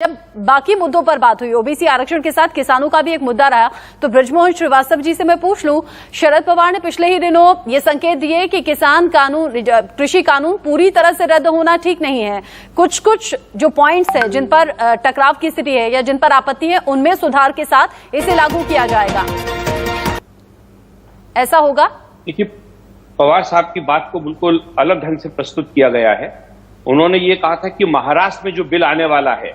जब बाकी मुद्दों पर बात हुई, ओबीसी आरक्षण के साथ किसानों का भी एक मुद्दा रहा, तो बृजमोहन श्रीवास्तव जी से मैं पूछ लूं, शरद पवार ने पिछले ही दिनों ये संकेत दिए कि किसान कानून, कृषि कानून पूरी तरह से रद्द होना ठीक नहीं है। कुछ कुछ जो पॉइंट्स हैं जिन पर टकराव की स्थिति है या जिन पर आपत्ति है, उनमें सुधार के साथ इसे लागू किया जाएगा, ऐसा होगा? देखिए, पवार साहब की बात को बिल्कुल अलग ढंग से प्रस्तुत किया गया है। उन्होंने ये कहा था कि महाराष्ट्र में जो बिल आने वाला है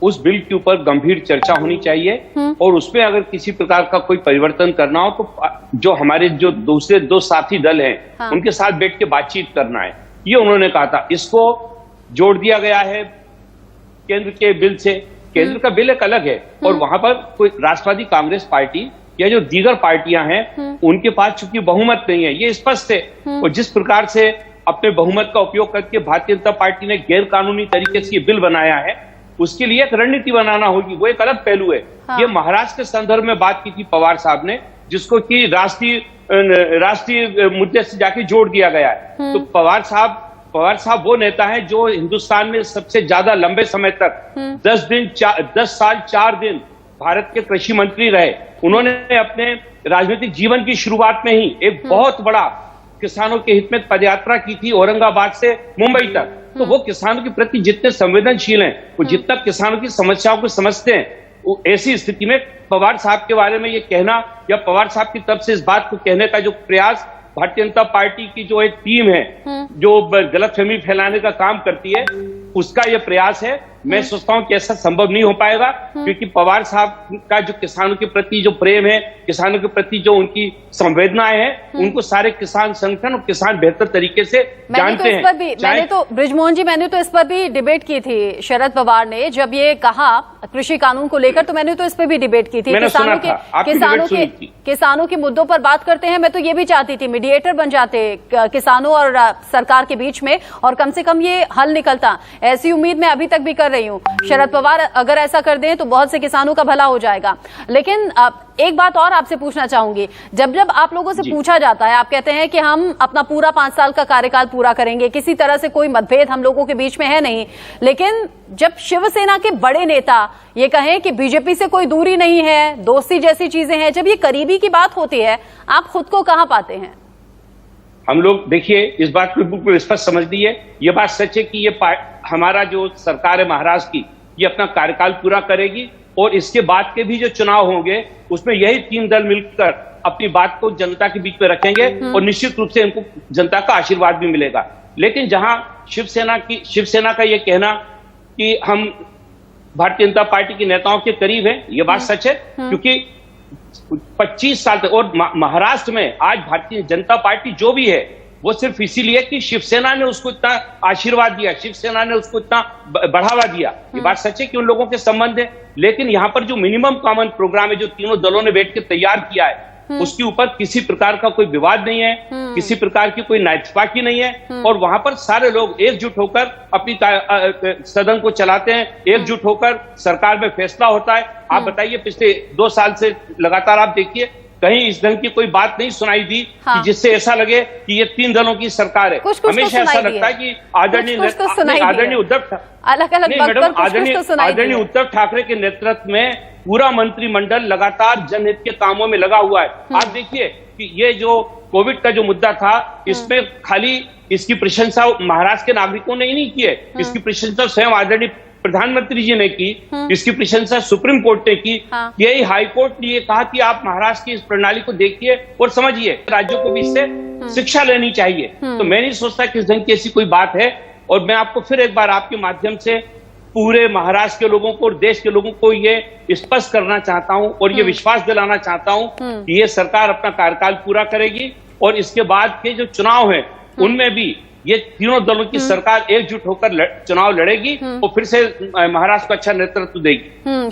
उस बिल के ऊपर गंभीर चर्चा होनी चाहिए और उसमें अगर किसी प्रकार का कोई परिवर्तन करना हो तो जो हमारे जो दूसरे दो साथी दल हैं उनके साथ बैठ के बातचीत करना है, ये उन्होंने कहा था। इसको जोड़ दिया गया है केंद्र के बिल से। केंद्र का बिल एक अलग है और वहां पर कोई राष्ट्रवादी कांग्रेस पार्टी या जो दीगर पार्टियां हैं उनके पास चूंकि बहुमत नहीं है, ये स्पष्ट है। और जिस प्रकार से अपने बहुमत का उपयोग करके भारतीय जनता पार्टी ने गैर कानूनी तरीके से ये बिल बनाया है, उसके लिए एक रणनीति बनाना होगी, वो एक अलग पहलू है। ये महाराष्ट्र के संदर्भ में बात की थी पवार साहब ने, जिसको कि राष्ट्रीय मुद्दे से जाके जोड़ दिया गया है। तो पवार साहब वो नेता है जो हिंदुस्तान में सबसे ज्यादा लंबे समय तक 10 साल 4 दिन भारत के कृषि मंत्री रहे। उन्होंने अपने राजनीतिक जीवन की शुरुआत में ही एक बहुत बड़ा किसानों के हित में पदयात्रा की थी, औरंगाबाद से मुंबई तक। तो वो किसानों के प्रति जितने संवेदनशील हैं, वो जितना किसानों की समस्याओं को समझते हैं, ऐसी स्थिति में पवार साहब के बारे में ये कहना या पवार साहब की तरफ से इस बात को कहने का जो प्रयास भारतीय जनता पार्टी की जो एक टीम है जो गलतफहमी फैलाने का काम करती है, उसका ये प्रयास है। मैं सोचता हूं कि ऐसा संभव नहीं हो पाएगा, क्योंकि पवार साहब का जो किसानों के प्रति जो प्रेम है, किसानों के प्रति जो उनकी संवेदनाएं हैं, उनको सारे किसान संगठन और किसान बेहतर तरीके से जानते हैं। बृजमोहन जी, मैंने तो इस पर भी डिबेट की थी। शरद पवार ने जब ये कहा कृषि कानून को लेकर, तो मैंने तो इस पर भी डिबेट की थी। किसानों के मुद्दों पर बात करते हैं। मैं तो ये भी चाहती थी मीडिएटर बन जाते किसानों और सरकार के बीच में, और कम से कम ये हल निकलता। ऐसी उम्मीद मैं अभी तक भी कर रही हूँ। शरद पवार अगर ऐसा कर दें तो बहुत से किसानों का भला हो जाएगा। लेकिन एक बात और आपसे पूछना चाहूंगी, जब आप लोगों से पूछा जाता है, आप कहते हैं कि हम अपना पूरा 5 साल का कार्यकाल पूरा करेंगे, किसी तरह से कोई मतभेद हम लोगों के बीच में है नहीं। लेकिन जब शिवसेना के बड़े नेता ये कहें कि बीजेपी से कोई दूरी नहीं है, दोस्ती जैसी चीजें हैं, जब ये करीबी की बात होती है, आप खुद को कहां पाते हैं? हम लोग देखिए, इस बात को बिल्कुल स्पष्ट समझ लीजिए, ये बात सच है कि ये हमारा जो सरकार है महाराष्ट्र की, ये अपना कार्यकाल पूरा करेगी और इसके बाद के भी जो चुनाव होंगे उसमें यही 3 दल मिलकर अपनी बात को जनता के बीच में रखेंगे और निश्चित रूप से इनको जनता का आशीर्वाद भी मिलेगा। लेकिन जहां शिवसेना का ये कहना कि हम भारतीय जनता पार्टी के नेताओं के करीब हैं, ये बात सच है, क्योंकि 25 साल तक और महाराष्ट्र में आज भारतीय जनता पार्टी जो भी है वो सिर्फ इसीलिए कि शिवसेना ने उसको इतना आशीर्वाद दिया, शिवसेना ने उसको इतना बढ़ावा दिया। ये बात सच है कि उन लोगों के संबंध है। लेकिन यहाँ पर जो मिनिमम कॉमन प्रोग्राम है जो तीनों दलों ने बैठ के तैयार किया है, उसके ऊपर किसी प्रकार का कोई विवाद नहीं है, किसी प्रकार की कोई नाइटपाकी नहीं है और वहां पर सारे लोग एकजुट होकर अपनी सदन को चलाते हैं, एकजुट होकर सरकार में फैसला होता है। आप बताइए, पिछले 2 साल से लगातार आप देखिए, कहीं इस ढंग की कोई बात नहीं सुनाई दी कि जिससे ऐसा लगे कि ये 3 दलों की सरकार है। हमेशा ऐसा लगता है कि आदरणीय उद्धव ठाकरे के नेतृत्व में पूरा मंत्रिमंडल लगातार जनहित के कामों में लगा हुआ है। आप देखिए कि ये जो कोविड का जो मुद्दा था, इसमें खाली इसकी प्रशंसा महाराष्ट्र के नागरिकों ने ही नहीं की है, इसकी प्रशंसा स्वयं आदरणीय प्रधानमंत्री जी ने की, इसकी प्रशंसा सुप्रीम कोर्ट ने की। यही हाई कोर्ट ने ये कहा कि आप महाराष्ट्र की इस प्रणाली को देखिए और समझिए, राज्यों को भी इससे शिक्षा लेनी चाहिए। तो मैं नहीं सोचता कि इस ढंग की ऐसी कोई बात है। और मैं आपको फिर एक बार आपके माध्यम से पूरे महाराष्ट्र के लोगों को और देश के लोगों को ये स्पष्ट करना चाहता हूं और ये विश्वास दिलाना चाहता हूं कि ये सरकार अपना कार्यकाल पूरा करेगी और इसके बाद के जो चुनाव हैं उनमें भी ये तीनों दलों की सरकार एकजुट होकर चुनाव लड़ेगी और फिर से महाराष्ट्र को अच्छा नेतृत्व देगी।